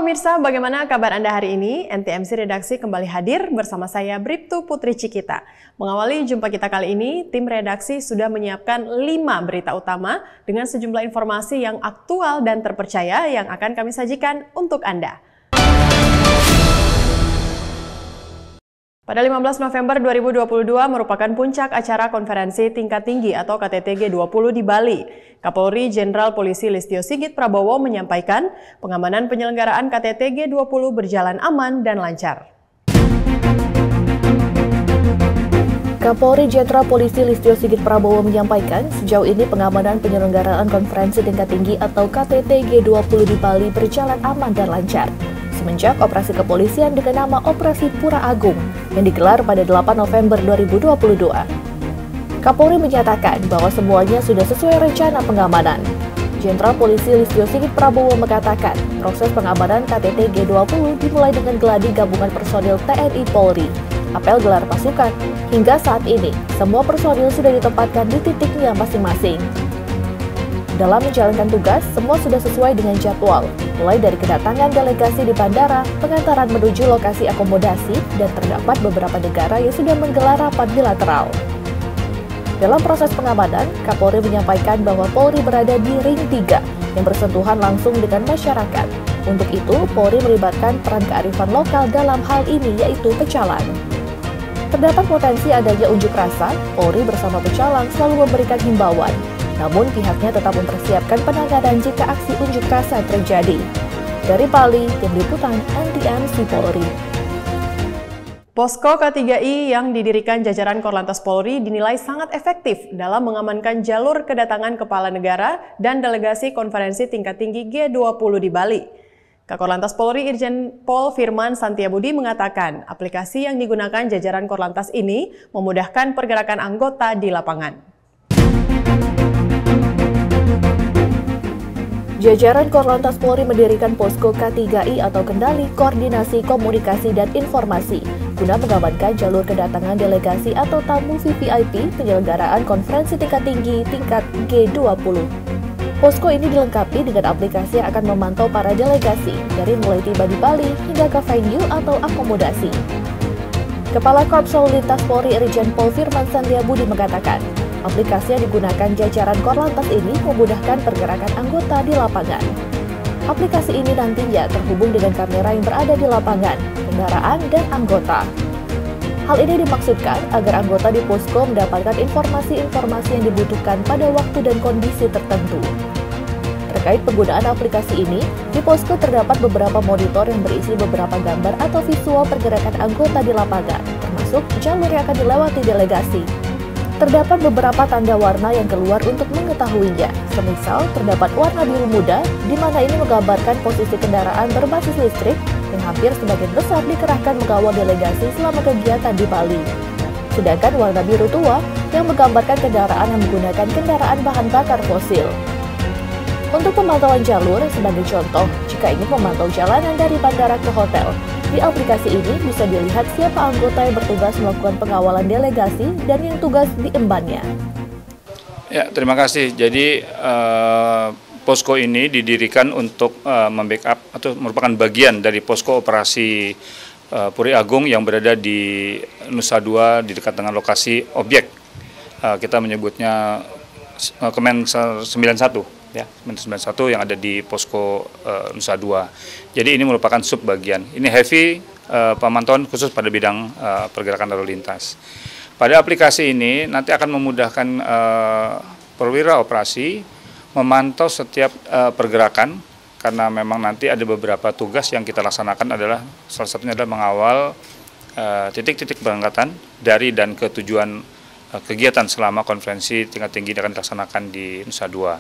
pemirsa, bagaimana kabar Anda hari ini? NTMC Redaksi kembali hadir bersama saya Bribtu Putri Cikita. Mengawali jumpa kita kali ini, tim redaksi sudah menyiapkan 5 berita utama dengan sejumlah informasi yang aktual dan terpercaya yang akan kami sajikan untuk Anda. Pada 15 November 2022 merupakan puncak acara konferensi tingkat tinggi atau KTT G20 di Bali. Kapolri Jenderal Polisi Listio Sigit Prabowo menyampaikan pengamanan penyelenggaraan KTT G20 berjalan aman dan lancar. Kapolri Jenderal Polisi Listio Sigit Prabowo menyampaikan sejauh ini pengamanan penyelenggaraan konferensi tingkat tinggi atau KTT G20 di Bali berjalan aman dan lancar. Semenjak operasi kepolisian dengan nama Operasi Pura Agung yang digelar pada 8 November 2022. Kapolri menyatakan bahwa semuanya sudah sesuai rencana pengamanan. Jenderal Polisi Listio Sigit Prabowo mengatakan proses pengamanan KTT G20 dimulai dengan gladi gabungan personil TNI Polri, apel gelar pasukan. Hingga saat ini, semua personil sudah ditempatkan di titiknya masing-masing. Dalam menjalankan tugas, semua sudah sesuai dengan jadwal, mulai dari kedatangan delegasi di bandara, pengantaran menuju lokasi akomodasi, dan terdapat beberapa negara yang sudah menggelar rapat bilateral. Dalam proses pengamanan, Kapolri menyampaikan bahwa Polri berada di ring 3 yang bersentuhan langsung dengan masyarakat. Untuk itu, Polri melibatkan peran kearifan lokal dalam hal ini, yaitu pecalang. Terdapat potensi adanya unjuk rasa, Polri bersama pecalang selalu memberikan himbauan. Namun pihaknya tetap mempersiapkan penanganan jika aksi unjuk rasa terjadi. Dari Bali, tim liputan NTMC Polri. Posko K3I yang didirikan jajaran Korlantas Polri dinilai sangat efektif dalam mengamankan jalur kedatangan kepala negara dan delegasi konferensi tingkat tinggi G20 di Bali. Kakor Polri Irjen Pol Firman Santiabudi mengatakan aplikasi yang digunakan jajaran Korlantas ini memudahkan pergerakan anggota di lapangan. Jajaran Korlantas Polri mendirikan Posko K3I atau Kendali Koordinasi Komunikasi dan Informasi guna mengamankan jalur kedatangan delegasi atau tamu VVIP penyelenggaraan konferensi tingkat tinggi tingkat G20. Posko ini dilengkapi dengan aplikasi yang akan memantau para delegasi dari mulai tiba di Bali hingga ke venue atau akomodasi. Kepala Korps Lalu Lintas Polri Irjen Pol Firman Santiabudi mengatakan, aplikasi yang digunakan jajaran Korlantas ini memudahkan pergerakan anggota di lapangan. Aplikasi ini nantinya terhubung dengan kamera yang berada di lapangan, kendaraan, dan anggota. Hal ini dimaksudkan agar anggota di posko mendapatkan informasi-informasi yang dibutuhkan pada waktu dan kondisi tertentu. Terkait penggunaan aplikasi ini, di posko terdapat beberapa monitor yang berisi beberapa gambar atau visual pergerakan anggota di lapangan, termasuk jalur yang akan dilewati delegasi. Terdapat beberapa tanda warna yang keluar untuk mengetahuinya. Semisal, terdapat warna biru muda, di mana ini menggambarkan posisi kendaraan berbasis listrik yang hampir sebagian besar dikerahkan mengawal delegasi selama kegiatan di Bali. Sedangkan warna biru tua yang menggambarkan kendaraan yang menggunakan kendaraan bahan bakar fosil. Untuk pemantauan jalur, sebagai contoh, jika ingin memantau jalanan dari bandara ke hotel, di aplikasi ini bisa dilihat siapa anggota yang bertugas melakukan pengawalan delegasi dan yang tugas diembannya. Ya, terima kasih. Jadi posko ini didirikan untuk membackup atau merupakan bagian dari posko operasi Pura Agung yang berada di Nusa Dua di dekat dengan lokasi objek. Kita menyebutnya Kemen 91. Ya, 91 yang ada di posko Nusa Dua. Jadi ini merupakan sub bagian. Ini heavy pemantauan khusus pada bidang pergerakan lalu lintas. Pada aplikasi ini nanti akan memudahkan perwira operasi memantau setiap pergerakan karena memang nanti ada beberapa tugas yang kita laksanakan adalah salah satunya adalah mengawal titik-titik berangkatan dari dan ke tujuan kegiatan selama konferensi tingkat tinggi akan dilaksanakan di Nusa Dua.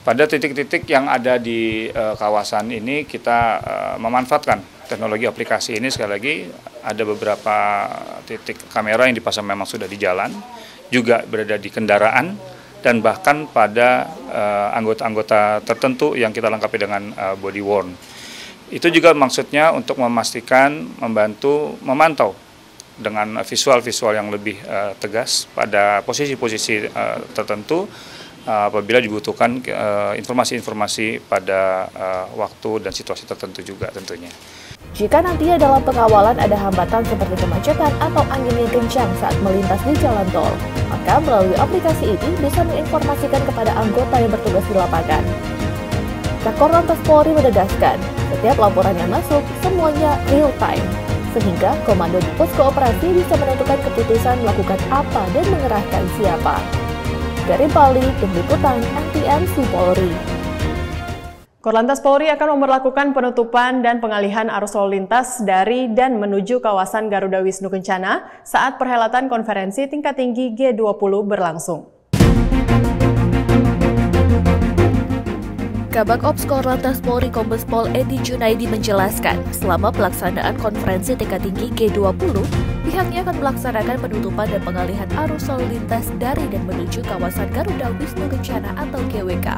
Pada titik-titik yang ada di kawasan ini kita memanfaatkan teknologi aplikasi ini. Sekali lagi ada beberapa titik kamera yang dipasang memang sudah di jalan, juga berada di kendaraan, dan bahkan pada anggota-anggota tertentu yang kita lengkapi dengan body worn. Itu juga maksudnya untuk memastikan, membantu, memantau dengan visual-visual yang lebih tegas pada posisi-posisi tertentu apabila dibutuhkan informasi-informasi pada waktu dan situasi tertentu juga tentunya. Jika nantinya dalam pengawalan ada hambatan seperti kemacetan atau angin yang kencang saat melintas di jalan tol, maka melalui aplikasi ini bisa menginformasikan kepada anggota yang bertugas di lapangan. Kakor Polri menegaskan, setiap laporan yang masuk semuanya real time, sehingga komando di posko operasi bisa menentukan keputusan melakukan apa dan mengerahkan siapa. Dari Bali, Tim Liputan NTMC Polri. Korlantas Polri akan memberlakukan penutupan dan pengalihan arus lalu lintas dari dan menuju kawasan Garuda Wisnu Kencana saat perhelatan konferensi tingkat tinggi G20 berlangsung. Kabak Ops Korlantas Polri Kombes Pol Edi Junaidi menjelaskan, selama pelaksanaan konferensi tingkat tinggi G20, pihaknya akan melaksanakan penutupan dan pengalihan arus lalu lintas dari dan menuju kawasan Garuda Wisnu Kencana atau GWK.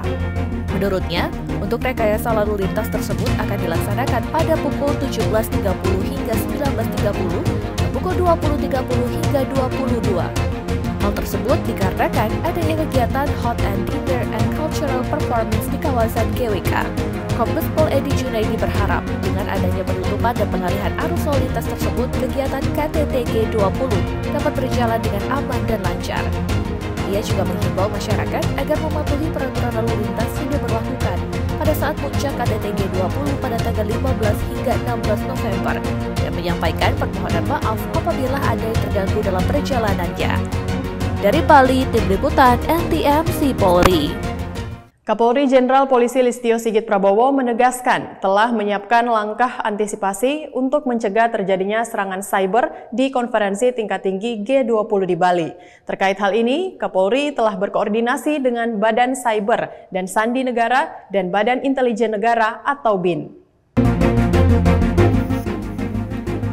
Menurutnya, untuk rekayasa lalu lintas tersebut akan dilaksanakan pada pukul 17.30 hingga 19.30 dan pukul 20.30 hingga 22. Hal tersebut dikarenakan adanya kegiatan Hot and Dinner and Cultural Performance di kawasan GWK. Kombes Pol Edi Junaidi berharap dengan adanya penutupan dan pengalihan arus lalu lintas tersebut, kegiatan KTT G20 dapat berjalan dengan aman dan lancar. Ia juga menghimbau masyarakat agar mematuhi peraturan lalu lintas yang diberlakukan pada saat puncak KTT G20 pada tanggal 15 hingga 16 November dan menyampaikan permohonan maaf apabila ada yang terganggu dalam perjalanannya. Dari Bali, Tim Liputan NTMC Polri. Kapolri Jenderal Polisi Listio Sigit Prabowo menegaskan telah menyiapkan langkah antisipasi untuk mencegah terjadinya serangan cyber di konferensi tingkat tinggi G20 di Bali. Terkait hal ini, Kapolri telah berkoordinasi dengan Badan Cyber dan Sandi Negara dan Badan Intelijen Negara atau BIN.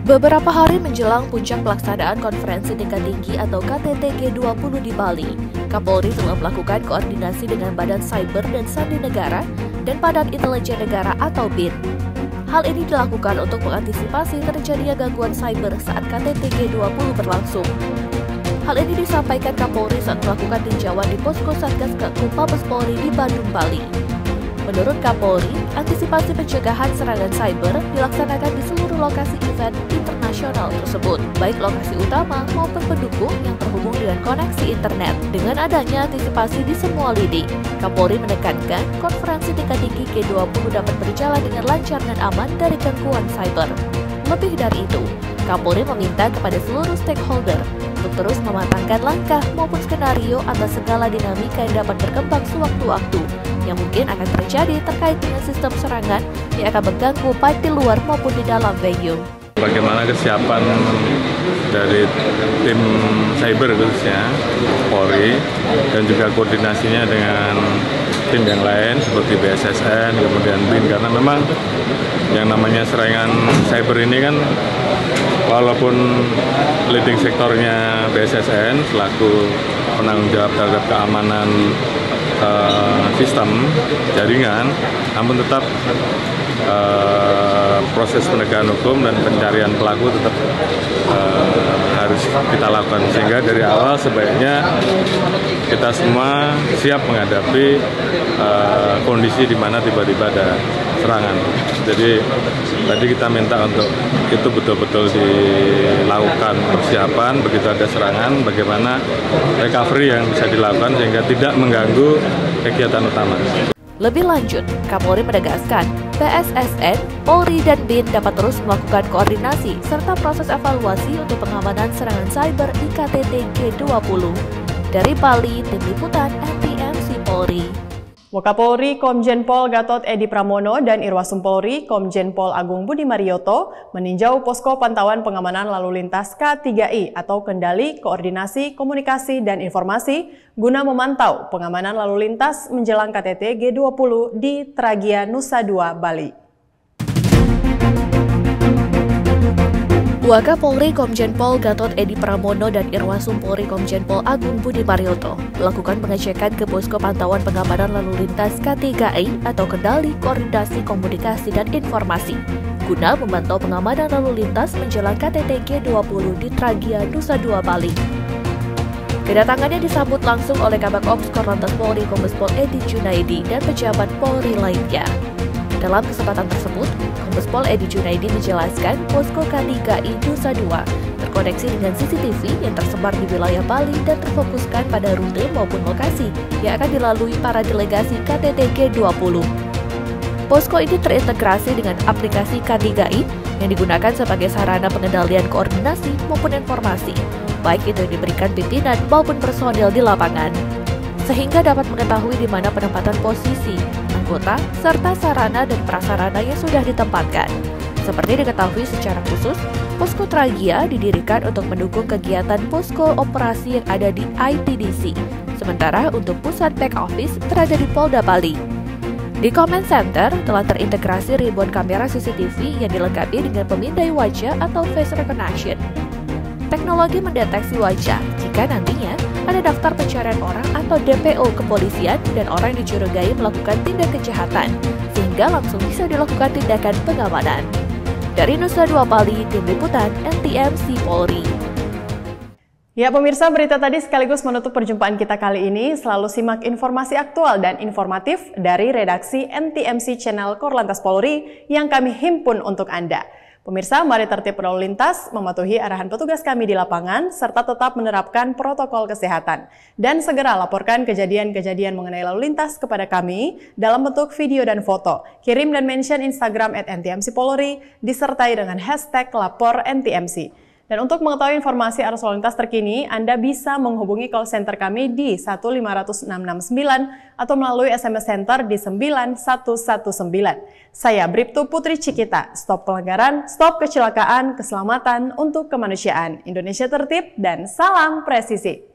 Beberapa hari menjelang puncak pelaksanaan konferensi tingkat tinggi atau KTT G20 di Bali, Kapolri telah melakukan koordinasi dengan Badan Cyber dan Sandi Negara dan Badan Intelijen Negara atau BIN. Hal ini dilakukan untuk mengantisipasi terjadinya gangguan cyber saat KTT G20 berlangsung. Hal ini disampaikan Kapolri saat melakukan tinjauan di posko Satgas Gakumdu Mabes Polri di Bandung, Bali. Menurut Kapolri, antisipasi pencegahan serangan cyber dilaksanakan di seluruh lokasi event internasional tersebut, baik lokasi utama maupun pendukung yang terhubung dengan koneksi internet. Dengan adanya antisipasi di semua lini, Kapolri menekankan konferensi tingkat tinggi G20 dapat berjalan dengan lancar dan aman dari gangguan cyber. Lebih dari itu, Kapolri meminta kepada seluruh stakeholder untuk terus mematangkan langkah maupun skenario atas segala dinamika yang dapat berkembang sewaktu-waktu yang mungkin akan terjadi terkait dengan sistem serangan yang akan mengganggu baik di luar maupun di dalam venue. Bagaimana kesiapan dari tim cyber khususnya Polri dan juga koordinasinya dengan tim yang lain seperti BSSN, kemudian BIN, karena memang yang namanya serangan cyber ini kan walaupun leading sektornya BSSN selaku penanggung jawab terhadap keamanan sistem jaringan, namun tetap proses penegakan hukum dan pencarian pelaku tetap harus kita lakukan, sehingga dari awal sebaiknya kita semua siap menghadapi kondisi di mana tiba-tiba ada serangan. Jadi tadi kita minta untuk itu betul-betul dilakukan persiapan begitu ada serangan, bagaimana recovery yang bisa dilakukan sehingga tidak mengganggu kegiatan utama. Lebih lanjut, Kapolri menegaskan BSSN, Polri, dan BIN dapat terus melakukan koordinasi serta proses evaluasi untuk pengamanan serangan cyber di KTT G20. Dari Bali, Tim Liputan NTMC Polri. Wakapolri Komjen Pol Gatot Edi Pramono dan Irwasum Polri Komjen Pol Agung Budi Marioto meninjau posko pantauan pengamanan lalu lintas K3I atau Kendali, Koordinasi, Komunikasi, dan Informasi guna memantau pengamanan lalu lintas menjelang KTT G20 di Tragia, Nusa Dua, Bali. Wakapolri Komjen Pol Gatot Edi Pramono dan Irwasum Polri Komjen Pol Agung Budi Marioto melakukan pengecekan ke posko pantauan pengamanan lalu lintas K3I atau Kendali, Koordinasi, Komunikasi, dan Informasi guna memantau pengamanan lalu lintas menjelang KTT G20 di Tragia, Nusa Dua, Bali. Kedatangannya disambut langsung oleh Kabak Ops Korlantas Polri Kombes Pol Edi Junaidi dan pejabat Polri lainnya. Dalam kesempatan tersebut, Kombes Pol Edi Junaidi menjelaskan posko K3I Nusa Dua terkoneksi dengan CCTV yang tersebar di wilayah Bali dan terfokuskan pada rute maupun lokasi yang akan dilalui para delegasi KTT G20. Posko ini terintegrasi dengan aplikasi K3I yang digunakan sebagai sarana pengendalian koordinasi maupun informasi, baik itu yang diberikan pimpinan maupun personil di lapangan, sehingga dapat mengetahui di mana penempatan posisi, anggota, serta sarana dan prasarana yang sudah ditempatkan. Seperti diketahui secara khusus, Posko Tragia didirikan untuk mendukung kegiatan posko operasi yang ada di ITDC, sementara untuk pusat back office berada di Polda Bali. Di Command Center telah terintegrasi ribuan kamera CCTV yang dilengkapi dengan pemindai wajah atau face recognition. Teknologi mendeteksi wajah jika nantinya ada daftar pencarian orang atau DPO kepolisian dan orang yang dicurigai melakukan tindak kejahatan, sehingga langsung bisa dilakukan tindakan pengamanan. Dari Nusa Dua Bali, Tim Liputan NTMC Polri. Ya pemirsa, berita tadi sekaligus menutup perjumpaan kita kali ini. Selalu simak informasi aktual dan informatif dari redaksi NTMC Channel Korlantas Polri yang kami himpun untuk Anda. Pemirsa, mari tertib berlalu lintas, mematuhi arahan petugas kami di lapangan, serta tetap menerapkan protokol kesehatan. Dan segera laporkan kejadian-kejadian mengenai lalu lintas kepada kami dalam bentuk video dan foto. Kirim dan mention Instagram @NTMC Polri, disertai dengan hashtag lapor NTMC. Dan untuk mengetahui informasi arus lalu lintas terkini, Anda bisa menghubungi call center kami di 1500669 atau melalui SMS Center di 9119. Saya Bribtu Putri Cikita, stop pelanggaran, stop kecelakaan, keselamatan untuk kemanusiaan. Indonesia tertib dan salam presisi.